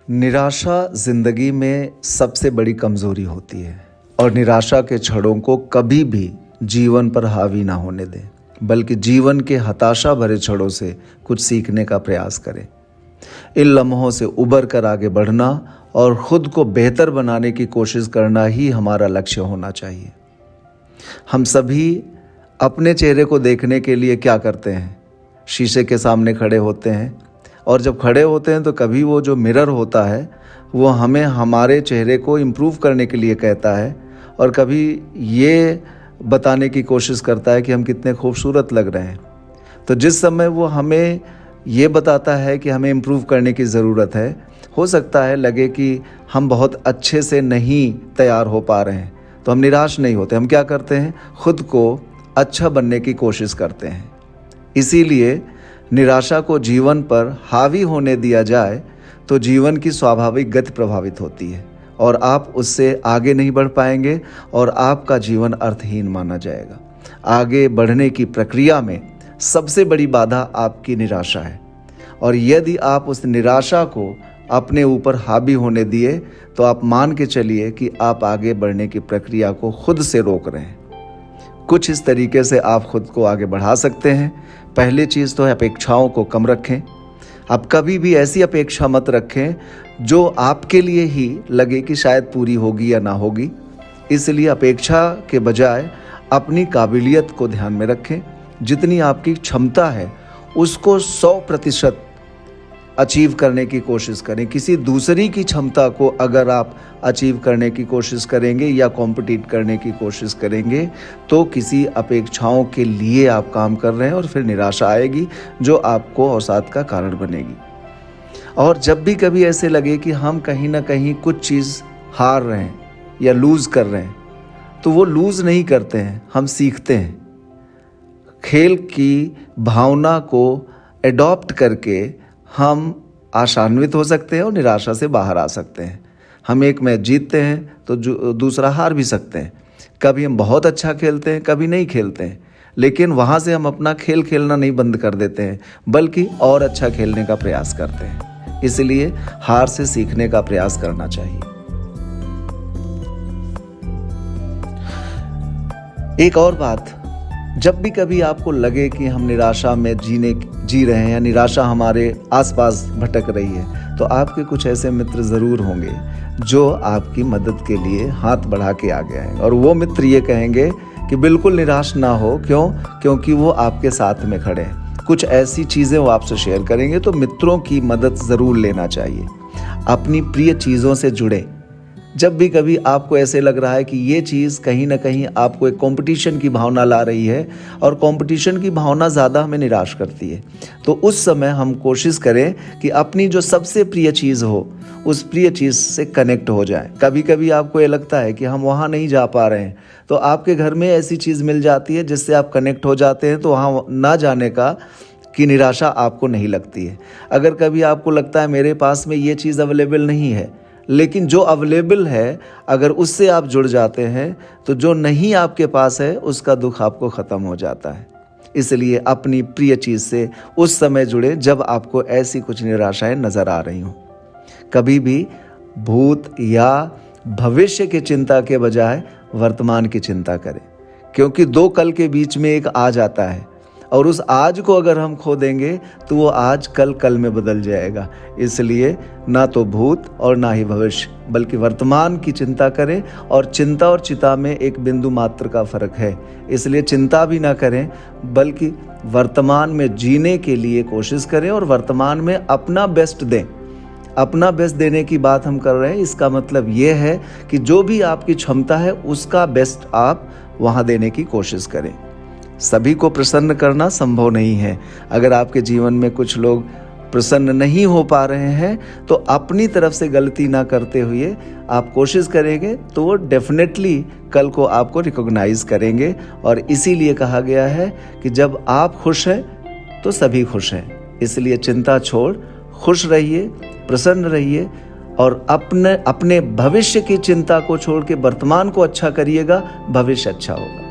निराशा ज़िंदगी में सबसे बड़ी कमज़ोरी होती है और निराशा के छड़ों को कभी भी जीवन पर हावी ना होने दें, बल्कि जीवन के हताशा भरे छड़ों से कुछ सीखने का प्रयास करें। इन लम्हों से उबर कर आगे बढ़ना और ख़ुद को बेहतर बनाने की कोशिश करना ही हमारा लक्ष्य होना चाहिए। हम सभी अपने चेहरे को देखने के लिए क्या करते हैं? शीशे के सामने खड़े होते हैं और जब खड़े होते हैं तो कभी वो जो मिरर होता है वो हमें हमारे चेहरे को इम्प्रूव करने के लिए कहता है और कभी ये बताने की कोशिश करता है कि हम कितने खूबसूरत लग रहे हैं। तो जिस समय वो हमें ये बताता है कि हमें इम्प्रूव करने की ज़रूरत है, हो सकता है लगे कि हम बहुत अच्छे से नहीं तैयार हो पा रहे हैं, तो हम निराश नहीं होते। हम क्या करते हैं? खुद को अच्छा बनने की कोशिश करते हैं। इसीलिए निराशा को जीवन पर हावी होने दिया जाए तो जीवन की स्वाभाविक गति प्रभावित होती है और आप उससे आगे नहीं बढ़ पाएंगे और आपका जीवन अर्थहीन माना जाएगा। आगे बढ़ने की प्रक्रिया में सबसे बड़ी बाधा आपकी निराशा है और यदि आप उस निराशा को अपने ऊपर हावी होने दिए तो आप मान के चलिए कि आप आगे बढ़ने की प्रक्रिया को खुद से रोक रहे हैं। कुछ इस तरीके से आप खुद को आगे बढ़ा सकते हैं। पहली चीज़ तो है अपेक्षाओं को कम रखें। आप कभी भी ऐसी अपेक्षा मत रखें जो आपके लिए ही लगे कि शायद पूरी होगी या ना होगी। इसलिए अपेक्षा के बजाय अपनी काबिलियत को ध्यान में रखें। जितनी आपकी क्षमता है उसको 100% अचीव करने की कोशिश करें। किसी दूसरी की क्षमता को अगर आप अचीव करने की कोशिश करेंगे या कॉम्पिटिट करने की कोशिश करेंगे तो किसी अपेक्षाओं के लिए आप काम कर रहे हैं और फिर निराशा आएगी जो आपको अवसाद का कारण बनेगी। और जब भी कभी ऐसे लगे कि हम कहीं ना कहीं कुछ चीज़ हार रहे हैं या लूज़ कर रहे हैं, तो वो लूज़ नहीं करते हैं, हम सीखते हैं। खेल की भावना को एडॉप्ट करके हम आशान्वित हो सकते हैं और निराशा से बाहर आ सकते हैं। हम एक मैच जीतते हैं तो दूसरा हार भी सकते हैं। कभी हम बहुत अच्छा खेलते हैं, कभी नहीं खेलते हैं, लेकिन वहाँ से हम अपना खेल खेलना नहीं बंद कर देते हैं, बल्कि और अच्छा खेलने का प्रयास करते हैं। इसलिए हार से सीखने का प्रयास करना चाहिए। एक और बात, जब भी कभी आपको लगे कि हम निराशा में जी रहे हैं या निराशा हमारे आसपास भटक रही है, तो आपके कुछ ऐसे मित्र ज़रूर होंगे जो आपकी मदद के लिए हाथ बढ़ा के आगे आए और वो मित्र ये कहेंगे कि बिल्कुल निराश ना हो। क्योंकि वो आपके साथ में खड़े हैं। कुछ ऐसी चीज़ें वो आपसे शेयर करेंगे, तो मित्रों की मदद ज़रूर लेना चाहिए। अपनी प्रिय चीज़ों से जुड़े। जब भी कभी आपको ऐसे लग रहा है कि ये चीज़ कहीं ना कहीं आपको एक कंपटीशन की भावना ला रही है और कंपटीशन की भावना ज़्यादा हमें निराश करती है, तो उस समय हम कोशिश करें कि अपनी जो सबसे प्रिय चीज़ हो उस प्रिय चीज़ से कनेक्ट हो जाएं। कभी कभी आपको ये लगता है कि हम वहाँ नहीं जा पा रहे हैं, तो आपके घर में ऐसी चीज़ मिल जाती है जिससे आप कनेक्ट हो जाते हैं, तो वहाँ ना जाने की निराशा आपको नहीं लगती है। अगर कभी आपको लगता है मेरे पास में ये चीज़ अवेलेबल नहीं है, लेकिन जो अवेलेबल है अगर उससे आप जुड़ जाते हैं तो जो नहीं आपके पास है उसका दुख आपको ख़त्म हो जाता है। इसलिए अपनी प्रिय चीज़ से उस समय जुड़े जब आपको ऐसी कुछ निराशाएं नज़र आ रही हों। कभी भी भूत या भविष्य की चिंता के बजाय वर्तमान की चिंता करें, क्योंकि दो कल के बीच में एक आज आता है और उस आज को अगर हम खो देंगे तो वो आज कल में बदल जाएगा। इसलिए ना तो भूत और ना ही भविष्य, बल्कि वर्तमान की चिंता करें। और चिंता और चिता में एक बिंदु मात्र का फ़र्क है। इसलिए चिंता भी ना करें, बल्कि वर्तमान में जीने के लिए कोशिश करें और वर्तमान में अपना बेस्ट दें। अपना बेस्ट देने की बात हम कर रहे हैं, इसका मतलब ये है कि जो भी आपकी क्षमता है उसका बेस्ट आप वहाँ देने की कोशिश करें। सभी को प्रसन्न करना संभव नहीं है। अगर आपके जीवन में कुछ लोग प्रसन्न नहीं हो पा रहे हैं तो अपनी तरफ से गलती ना करते हुए आप कोशिश करेंगे तो वो डेफिनेटली कल को आपको रिकॉग्नाइज करेंगे। और इसीलिए कहा गया है कि जब आप खुश हैं तो सभी खुश हैं। इसलिए चिंता छोड़ खुश रहिए, प्रसन्न रहिए और अपने भविष्य की चिंता को छोड़ के वर्तमान को अच्छा करिएगा, भविष्य अच्छा होगा।